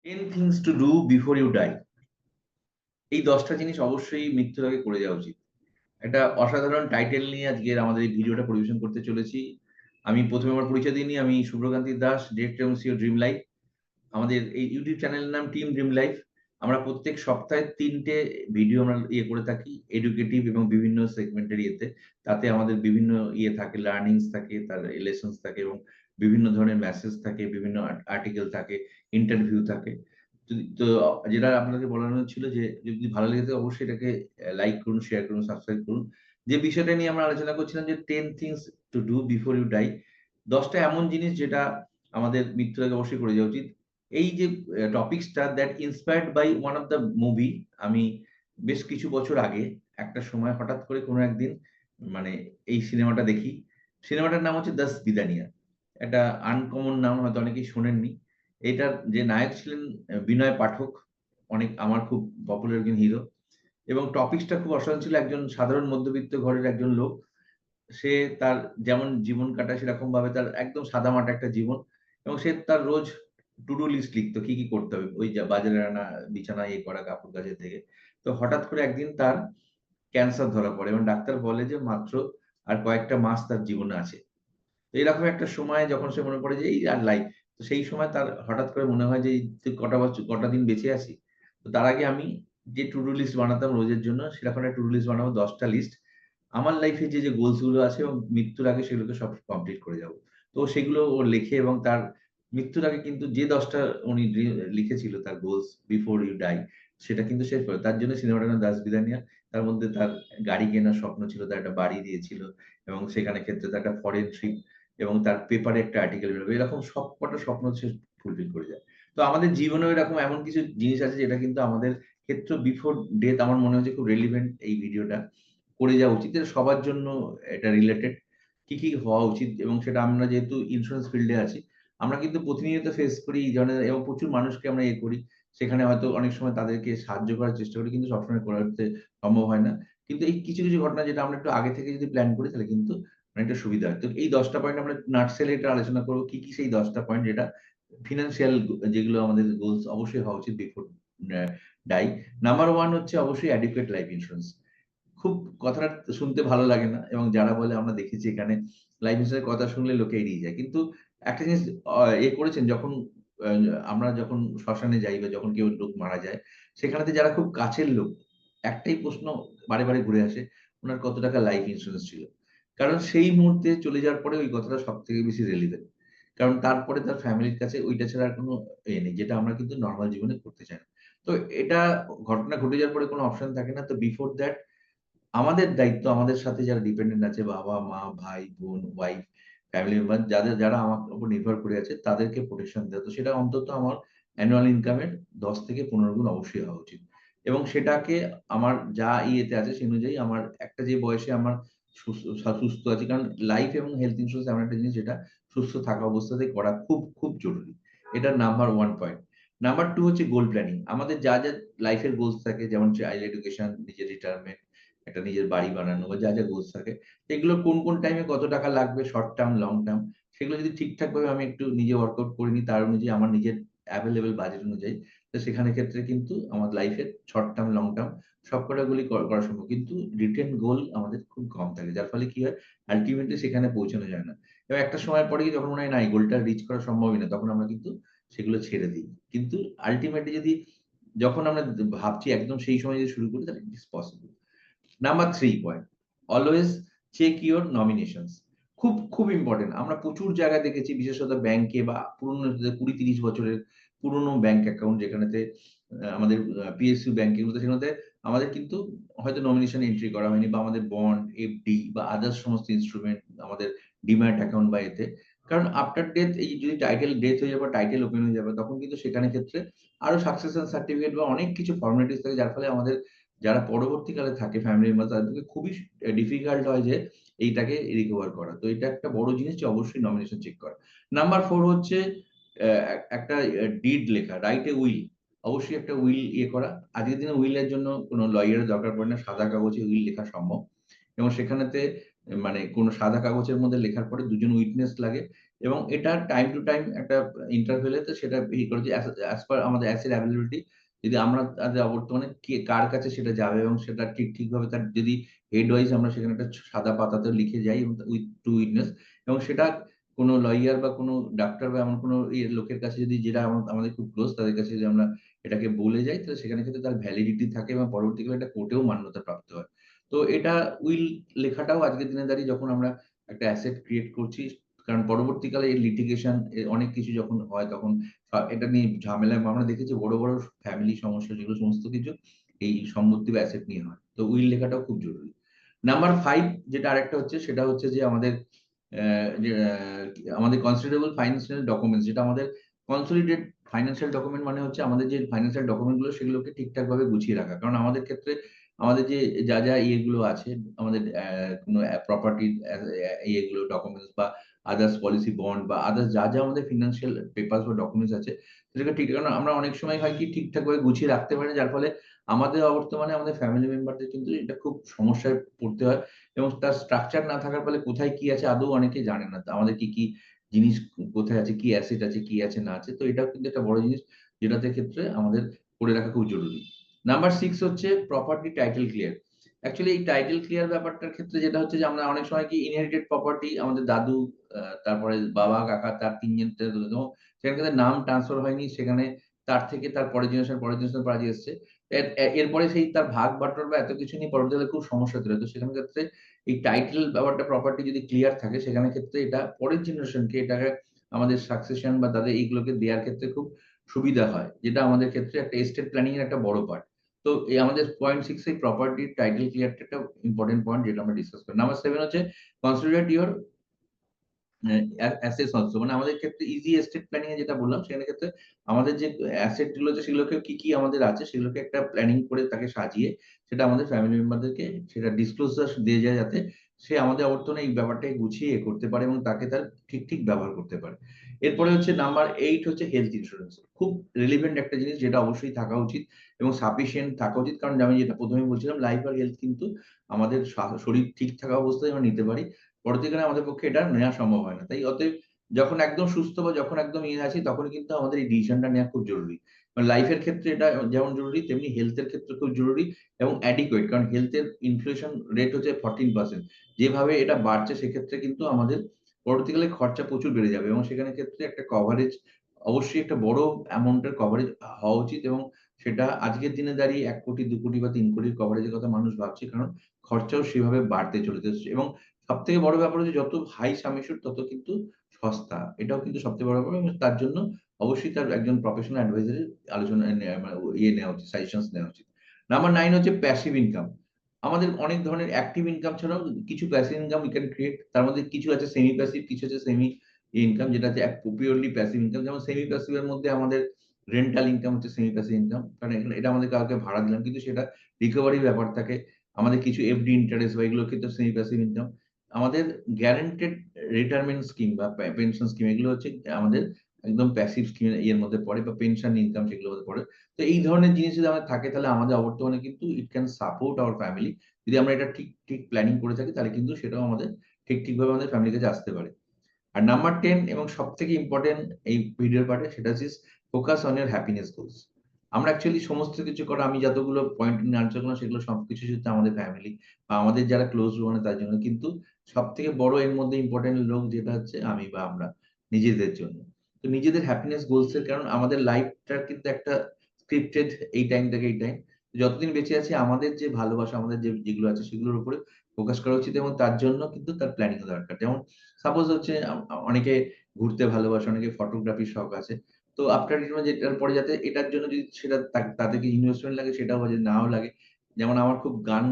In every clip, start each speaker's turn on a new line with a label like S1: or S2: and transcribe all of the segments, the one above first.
S1: 10 things to do before you die। এই 10টা জিনিস অবশ্যই মৃত্যুর আগে করে যাওয়া উচিত। একটা অসাধারণ টাইটেল নিয়ে আজকের আমাদের এই ভিডিওটা পরিবেশন করতে চলেছি। আমি ১ম এ আমার পরিচয় দিয়ে নিই। আমি শুভ্রকান্তি দাস, ডিরেক্টর এবং সিইও ড্রিম লাইফ। আমাদের এই ইউটিউব চ্যানেলের নাম টিম ড্রিম লাইফ। আমরা প্রত্যেক সপ্তাহে ৩ টে ভিডিও আমরা করে থাকি এডুকেটিভ এবং বিভিন্ন সেগমেন্টের ইয়েতে। তাতে আমাদের বিভিন্ন থাকে, লার্নিংস থাকে, তার লেসনস থাকে এবং বিভিন্ন ধরনের মেসেজ থাকে, বিভিন্ন আর্টিকেল থাকে, ইন্টারভিউ থাকে। তো যেটা আপনাকে বলানো ছিল যে যদি ভালো লেগে থাকে অবশ্যই এটাকে লাইক করুন, শেয়ার করুন, সাবস্ক্রাইব করুন। যে বিষয়টা নিয়ে আমরা আলোচনা করছিলাম যে 10 things to do before you die. ১০ টা এমন জিনিস যেটা আমাদের মৃত্যুর আগে অবশ্যই করে যাওয়া উচিত। এই যে টপিকসটা that inspired by one of the movie. আমি বেশ কিছু বছর আগে একটা সময় হঠাৎ করে কোনো একদিন মানে এই সিনেমাটা দেখি। সিনেমাটার নাম হচ্ছে 'দাস বিদানিয়া'। একটা আনকমন নাম, হয়তো অনেকেই শোনেননি। এটার যে নায়ক ছিলেন বিনয় পাঠক। অনেক আমার খুব পপুলার একজন হিরো এবং টপিকসটা খুব অসাধারণ ছিল। একজন সাধারণ মধ্যবিত্ত ঘরের একজন লোক। সে তার যেমন জীবন কাটায় সেরকমভাবে তার একদম সাদামাটা একটা জীবন এবং সে তার রোজ টু ডু লিস্ট লিখতো কি, কি করতে হবে। ওই যা বাজারে আনা, বিছানায় করা, কাপড় কাচের থেকে। তো হঠাৎ করে একদিন তার ক্যান্সার ধরা পড়ে এবং ডাক্তার বলে যে মাত্র আর কয়েকটা মাস তার জীবনে আছে। তো এরকম একটা সময় যখন সে মনে পড়ে যে এই আর লাইফ। তো সেই সময় তার হঠাৎ করে মনে হয় যে এই যে কটা দিন বেঁচে আছি। তো তার আগে আমি যে টু ডু লিস্ট বানাতাম রোজের জন্য সেরকম একটা টু ডু লিস্ট বানাবো ১০ টা লিস্ট। আমার লাইফে যে গোলস গুলো আছে এবং মৃত্যুর আগে সেগুলোকে সব কমপ্লিট করে যাব। তো সেগুলো ও লেখে এবং তার মৃত্যুর আগে কিন্তু যে ১০ টা উনি লিখেছিল তার গোলস বিফোর ইউ ডাই সেটা কিন্তু শেষ করে। তার জন্য সিনেমাটার নাম 'দাস বিদানিয়া'। তার মধ্যে তার গাড়ি কেনার স্বপ্ন ছিল, তার একটা বাড়ি দিয়েছিল এবং সেখানে ক্ষেত্রে তার একটা ফরেন ট্রিপ এবং তার পেপারে একটা আর্টিকেল বেরোবে। এরকম সবকটা স্বপ্ন সে ফুলফিল করে যায়। তো আমাদের জীবনেও এরকম এমন কিছু জিনিস আছে যেটা কিন্তু আমাদের ক্ষেত্র বিফোর ডেথ আমার মনে হচ্ছে খুব রেলেভেন্ট এই ভিডিওটা। করে যাওয়া উচিত। এটা সবার জন্য এটা রিলেটেড। কি, কি হওয়া উচিত এবং সেটা আমরা যেহেতু ইন্সুরেন্স ফিল্ডে আছি, আমরা কিন্তু প্রতিনিয়ত ফেস করি এই ধরনের এবং প্রচুর মানুষকে আমরা করি। সেখানে হয়তো অনেক সময় তাদেরকে সাহায্য করার চেষ্টা করি কিন্তু সবসময় করে উঠতে সম্ভব হয় না। কিন্তু এই কিছু, কিছু ঘটনা যেটা আমরা একটু আগে থেকে যদি প্ল্যান করি তাহলে কিন্তু অনেকটা সুবিধা হয়। তো এই ১০ টা পয়েন্ট আমরা নাটসেলে এটা আলোচনা করব। কি, কি সেই ১০ টা পয়েন্ট যেটা ফিন্যান্সিয়াল যেগুলো আমাদের গোলস অবশ্যই হওয়া উচিত বিফোর অ্যা ডাই। নাম্বার 1 হচ্ছে অবশ্যই অ্যাডিকুয়েট লাইফ ইন্সুরেন্স। খুব কথাটা শুনতে ভালো লাগে না এবং যারা বলে আমরা দেখেছি এখানে লাইফ ইন্সুরেন্স কথা শুনলে লোকে এড়িয়ে যায়। কিন্তু একটা জিনিস অ করেছেন যখন আ আমরা যখন শ্মশানে যাই বা যখন কেউ লোক মারা যায়, সেখানেতে যারা খুব কাছের লোক, একটাই প্রশ্ন বারে, বারে ঘুরে আসে, উনার কত টাকা লাইফ ইন্সুরেন্স ছিল? কারণ সেই মুহূর্তে চলে যাওয়ার পরে ওই কথাটা সবথেকে বেশি রেলেভেন্ট। কারণ তারপরে তার ফ্যামিলির কাছে ওইটা ছাড়া আর কোনো নেই, যেটা আমরা কিন্তু নরমাল জীবনে করতে চাই না। তো এটা ঘটনা ঘটে যাওয়ার পরে কোনো অপশন থাকে না। তো বিফোর দ্যাট আমাদের দায়িত্ব আমাদের সাথে যারা ডিপেন্ডেন্ট আছে বাবা, মা, ভাই, বোন, ওয়াইফ, ফ্যামিলি মেম্বার যারা আমার উপর নির্ভর করে আছে তাদেরকে প্রোটেকশন দেওয়া। তো সেটা অন্তত আমার অ্যানুয়াল ইনকামের ১০ থেকে ১৫ গুণ অবশ্যই হওয়া উচিত। এবং সেটাকে আমার যা ইয়েতে আছে সে অনুযায়ী আমার একটা যে বয়সে আমার সুস্থ আছি। কারণ লাইফ এবং হেলথ ইন্সুরেন্স এমন একটা জিনিস যেটা সুস্থ থাকা অবস্থাতেই করা খুব, খুব জরুরি। এটা নাম্বার 1 পয়েন্ট। নাম্বার 2 হচ্ছে গোল প্ল্যানিং। আমাদের যা লাইফের গোলস থাকে যেমন চাইল্ড এডুকেশন, নিজের রিটায়ারমেন্ট, একটা নিজের বাড়ি বানানো বা যা গোলস থাকে, এগুলো কোন টাইমে কত টাকা লাগবে শর্ট টার্ম, লং টার্ম সেগুলো যদি ঠিকঠাকভাবে আমি একটু নিজে ওয়ার্কআউট করে নিই তার অনুযায়ী আমার নিজের এভেইলেবল বাজেট অনুযায়ী, তো সেখানে ক্ষেত্রে কিন্তু আমার লাইফের শর্ট টার্ম, লং টার্ম সবকটা গোলই করা সম্ভব। কিন্তু রিটেন গোল আমাদের খুব কম থাকে। যার ফলে কি হয়? আল্টিমেটলি সেখানে পৌঁছানো যায় না। এবং একটা সময়ের পরে গিয়ে যখন মনে হয় না এই গোলটা রিচ করা সম্ভবই না, তখন আমরা কিন্তু সেগুলো ছেড়ে দিই। কিন্তু আল্টিমেটলি যদি যখন আমরা ভাবছি একদম সেই সময় যদি শুরু করি তাহলে it is possible. Number 3 point, always check your nominations. খুব ইম্পোর্টেন্ট। আমরা প্রচুর জায়গায় দেখেছি বিশেষত ব্যাংকে বা পুরনো যে ২০-৩০ বছরের পুরনো ব্যাংক অ্যাকাউন্ট যেখানেতে আমাদের পিএসইউ ব্যাংক এগুলোতে সেখানেতে আমাদের কিন্তু হয়তো নমিনেশন এন্ট্রি করা হয়নি বা আমাদের বন্ড, এফডি বা আদার্স সমস্ত ইন্সট্রুমেন্ট আমাদের ডিম্যাট অ্যাকাউন্ট বা এতে। কারণ আফটার ডেথ এই যদি টাইটেল ডেথ হয়ে যাবে বা টাইটেল ওপেন হয়ে যাবে তখন কিন্তু সেখানে ক্ষেত্রে আরো সাকসেশন সার্টিফিকেট বা অনেক কিছু ফর্মালিটিস থাকে যার ফলে আমাদের যারা পরবর্তীকালে থাকে ফ্যামিলি মেম্বার তাদের পক্ষে খুবই ডিফিকাল্ট হয় যে এইটাকে রিকভার করা। তো এটা একটা বড় জিনিস যে অবশ্যই নমিনেশন চেক করা। নাম্বার 4 হচ্ছে একটা ডিড লেখা, রাইট এ উইল। অবশ্যই একটা উইল করা। আজকের দিনে উইলের জন্য কোন লয়ার এর দরকার পড়ে না। সাদা কাগজে উইল লেখা সম্ভব। এবং সেখানেতে মানে কোন সাদা কাগজের মধ্যে লেখার পরে ২ জন উইটনেস লাগে এবং এটা টাইম টু টাইম একটা ইন্টারভেলে তো সেটা করে যে অ্যাজ পার আমাদের অ্যাসেট অ্যাভেইলেবিলিটি যদি আমরা তাদের অবর্তমানে কার কাছে সেটা যাবে এবং সেটা ঠিকভাবে তার যদি হেড ওয়াইজ আমরা সেখানে একটা সাদা পাতাতে লিখে যাই এবং উইথ টু উইটনেস এবং সেটা কোনো লয়ার বা কোনো ডাক্তার বা এমন কোনো লোকের কাছে যদি যেটা আমাদের খুব ক্লোজ তাদের কাছে যদি আমরা এটাকে বলে যাই তাহলে সেখানে কিন্তু তার ভ্যালিডিটি থাকে এবং পরবর্তীকালে এটা কোর্টেও মান্যতা প্রাপ্ত হয়। তো এটা উইল লেখাটাও আজকের দিনে দাঁড়িয়ে যখন আমরা একটা অ্যাসেট ক্রিয়েট করছি, কারণ পরবর্তীকালে এই লিটিগেশন অনেক কিছু যখন হয় তখন এটা নিয়ে ঝামেলায় আমরা দেখেছি বড় ফ্যামিলি সমস্যা যেগুলো সমস্ত কিছু এই সম্পত্তি বা অ্যাসেট নিয়ে হয়। তো উইল লেখাটাও খুব জরুরি। নাম্বার 5 যেটা আরেকটা হচ্ছে সেটা হচ্ছে যে আমাদের আমাদের কনসিডারেবল ফাইন্যান্সিয়াল ডকুমেন্টস যেটা আমাদের কনসলিডেট ফাইন্যান্সিয়াল ডকুমেন্ট মানে হচ্ছে আমাদের যে ফাইন্যান্সিয়াল ডকুমেন্ট গুলো সেগুলোকে ঠিকঠাকভাবে গুছিয়ে রাখা। কারণ আমাদের ক্ষেত্রে আমাদের যে যা ইয়েগুলো আছে আমাদের কোনো প্রপার্টির ইয়েগুলো ডকুমেন্টস বা আদার্স পলিসি বন্ড বা আদার্স যা আমাদের ফিন্যান্সিয়াল পেপারস বা ডকুমেন্টস আছে সেটাকে ঠিক কারণ আমরা অনেক সময় হয় কি ঠিকঠাকভাবে গুছিয়ে রাখতে পারি না যার ফলে আমাদের বর্তমানে আমাদের ফ্যামিলি মেম্বারদের কিন্তু এটা খুব সমস্যায় পড়তে হয় এবং তার স্ট্রাকচার না থাকার ফলে কোথায় কি আছে আদৌ অনেকে জানে না। আমাদের কি জিনিস কোথায় আছে, কি অ্যাসেট আছে, কি আছে না আছে। তো এটাও কিন্তু একটা বড় জিনিস যেটাতে ক্ষেত্রে আমাদের করে রাখা খুব জরুরি। নাম্বার 6 হচ্ছে প্রপার্টি টাইটেল ক্লিয়ার। অ্যাকচুয়ালি এই টাইটেল ক্লিয়ার ব্যাপারটার ক্ষেত্রে যেটা হচ্ছে যে আমরা অনেক সময় কি ইনহেরিটেড প্রপার্টি আমাদের দাদু তারপরে বাবা, কাকা তার ৩ জন সেখানে কিন্তু নাম ট্রান্সফার হয়নি। সেখানে তার থেকে তার পরের জেনারেশন পরে যে এসছে। এরপরে সেই তার ভাগ বাটোয়ারা বা এত কিছু নিয়ে পরবর্তীকালে খুব সমস্যা তৈরি হয়। তো সেখানে ক্ষেত্রে এই টাইটেল ব্যাপারটা প্রপার্টি যদি ক্লিয়ার থাকে সেখানে ক্ষেত্রে এটা পরের জেনারেশনকে এটাকে আমাদের সাকসেশন বা তাদের এইগুলোকে দেয়ার ক্ষেত্রে খুব সুবিধা হয়। যেটা আমাদের ক্ষেত্রে একটা এস্টেট প্ল্যানিং এর একটা বড় পার্ট। তো এই আমাদের পয়েন্ট 6 এই প্রপার্টি টাইটেল ক্লিয়ারটা একটা ইম্পোর্টেন্ট পয়েন্ট যেটা আমরা ডিসকাস করি। নাম্বার 7 হচ্ছে কনসিডার ইউর অ্যাসেটস অলসো মানে আমাদের ক্ষেত্রে ইজি এস্টেট প্ল্যানিং এ যেটা বললাম সেখানে ক্ষেত্রে আমাদের যে অ্যাসেট গুলো আছে সেগুলোকে কি আমাদের আছে সেগুলোকে একটা প্ল্যানিং করে তাকে সাজিয়ে সেটা আমাদের ফ্যামিলি মেম্বারদেরকে সেটা ডিসক্লোজার দিয়ে যায় যাতে সে আমাদের অবর্তমানে এই ব্যাপারটাকে গুছিয়ে করতে পারে এবং তাকে তার ঠিক ব্যবহার করতে পারে। এরপরে হচ্ছে নাম্বার 8 হচ্ছে হেলথ ইন্সুরেন্স। খুব রিলেভেন্ট একটা জিনিস যেটা অবশ্যই থাকা উচিত এবং সাফিসিয়েন্ট থাকা উচিত। কারণ আমি যেটা ১ম এ বলছিলাম লাইফ আর হেলথ কিন্তু আমাদের শরীর ঠিক থাকা অবস্থায় আমরা নিতে পারি। পরবর্তীকালে আমাদের পক্ষে এটা নেওয়া সম্ভব হয় না। তাই অতএব যখন একদম সুস্থ বা যখন একদম আছি তখনই কিন্তু আমাদের এই ডিসিশনটা নেওয়া খুব জরুরি। লাইফ এর ক্ষেত্রে এটা যেমন জরুরি তেমনি হেলথ এর ক্ষেত্রে খুব জরুরি এবং অ্যাডিকুয়েট কারণ হেলথ এর ইনফ্লেশন রেট হচ্ছে 14%। যেভাবে এটা বাড়ছে সেক্ষেত্রে কিন্তু আমাদের পরবর্তীকালে খরচা প্রচুর বেড়ে যাবে এবং সেখানে ক্ষেত্রে একটা কভারেজ অবশ্যই একটা বড় অ্যামাউন্ট এর কভারেজ হওয়া উচিত এবং সেটা আজকের দিনে দাঁড়িয়ে ১ কোটি, ২ কোটি বা ৩ কোটির কভারেজের কথা মানুষ ভাবছে। কারণ খরচাও সেভাবে বাড়তে চলেছে এবং সবথেকে বড় ব্যাপার হচ্ছে যত হাই সাম অ্যাসিউরড তত কিন্তু সস্তা। এটাও কিন্তু সবথেকে বড় ব্যাপার এবং তার জন্য অবশ্যই তার একজন প্রফেশনাল অ্যাডভাইজার এর আলোচনা মানে নেওয়া উচিত, সাজেশনস নেওয়া উচিত। নাম্বার 9 হচ্ছে প্যাসিভ ইনকাম। আমাদের অনেক ধরনের অ্যাক্টিভ ইনকাম ছাড়াও কিছু passive income we can create. তার মধ্যে কিছু আছে সেমি প্যাসিভ, কিছু আছে সেমি ইনকাম যেটা হচ্ছে পিওরলি প্যাসিভ ইনকাম। যেমন সেমি প্যাসিভ এর মধ্যে আমাদের রেন্টাল ইনকাম হচ্ছে সেমি প্যাসিভ ইনকাম। কারণ এটা আমাদের কাউকে ভাড়া দিলাম কিন্তু সেটা রিকভারি ব্যাপার থাকে। আমাদের কিছু এফডি ইন্টারেস্ট বা এগুলো কিন্তু সেমি প্যাসিভ ইনকাম। আমাদের গ্যারান্টেড রিটায়ারমেন্ট স্কিম বা পেনশন স্কিম এগুলো হচ্ছে আমাদের একদম প্যাসিভ স্কিম এর মধ্যে পড়ে বা পেনশন ইনকাম সেগুলোর মধ্যে পড়ে। তো এই ধরনের জিনিস যদি আমাদের থাকে তাহলে আমাদের অবর্তমানে কিন্তু it can support our family. যদি আমরা এটা ঠিক প্ল্যানিং করে থাকি তাহলে কিন্তু সেটাও আমাদের ঠিকভাবে আমাদের ফ্যামিলির কাছে আসতে পারে। আর নাম্বার 10 এবং সবথেকে ইম্পোর্টেন্ট এই ভিডিওর পার্টে সেটা হচ্ছে focus on your happiness goals. আমরা অ্যাকচুয়ালি সমস্ত কিছু করা আমি যতগুলো পয়েন্ট নিয়ে আলোচনা করলাম সেগুলো সবকিছু হচ্ছে আমাদের ফ্যামিলি বা আমাদের যারা ক্লোজ ওয়ান তার জন্য। কিন্তু সবথেকে বড় এর মধ্যে ইম্পোর্টেন্ট লোক যেটা হচ্ছে আমি বা আমরা নিজেদের জন্য। তো নিজেদের হ্যাপিনেস গোলস এর কারণ আমাদের লাইফটা কিন্তু একটা স্ক্রিপ্টেড এই টাইম থেকে এই টাইম। যতদিন বেঁচে আছি আমাদের যে ভালোবাসা আমাদের যেগুলো আছে সেগুলোর উপরে ফোকাস করা উচিত এবং তার জন্য কিন্তু তার প্ল্যানিং ও দরকার। যেমন সাপোজ হচ্ছে অনেকে ঘুরতে ভালোবাসে, অনেকে ফটোগ্রাফির শখ আছে। তো আফটার রিটায়ারমেন্ট এটার পরে যাতে এটার জন্য যদি সেটা তাদেরকে ইনভেস্টমেন্ট লাগে সেটাও যদি নাও লাগে। যেমন আমার খুব গান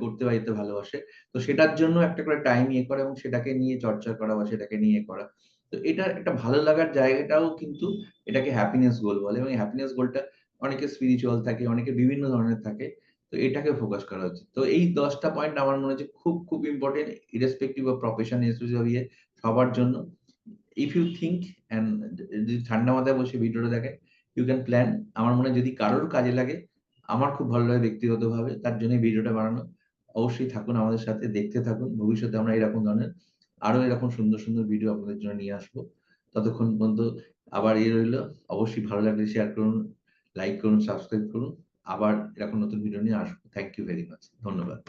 S1: করতে বা যেতে ভালোবাসে। তো সেটার জন্য একটা করে টাইম করা এবং সেটাকে নিয়ে চর্চা করা বা সেটাকে নিয়ে করা। তো এটার একটা ভালো লাগার জায়গাটাও কিন্তু এটাকে হ্যাপিনেস গোল বলে এবং এই হ্যাপিনেস গোলটা অনেকের স্পিরিচুয়াল থাকে, অনেকের বিভিন্ন ধরনের থাকে। তো এটাকে ফোকাস করা উচিত। তো এই ১০ টা পয়েন্ট আমার মনে হচ্ছে খুব important irrespective of profession irrespective of সবার জন্য। ইফ ইউ থিংক অ্যান্ড যদি ঠান্ডা মাথায় বসে ভিডিওটা দেখেন, ইউ ক্যান প্ল্যান। আমার মনে হয় যদি কারোর কাজে লাগে, আমার খুব ভালো লাগে ব্যক্তিগতভাবে। তার জন্য এই ভিডিওটা বানানো। অবশ্যই থাকুন আমাদের সাথে, দেখতে থাকুন। ভবিষ্যতে আমরা এরকম ধরনের আরো এরকম সুন্দর সুন্দর ভিডিও আপনাদের জন্য নিয়ে আসবো। ততক্ষণ পর্যন্ত আবার রইলো, অবশ্যই ভালো লাগলে শেয়ার করুন, লাইক করুন, সাবস্ক্রাইব করুন। আবার এরকম নতুন ভিডিও নিয়ে আসবো। Thank you very much. ধন্যবাদ।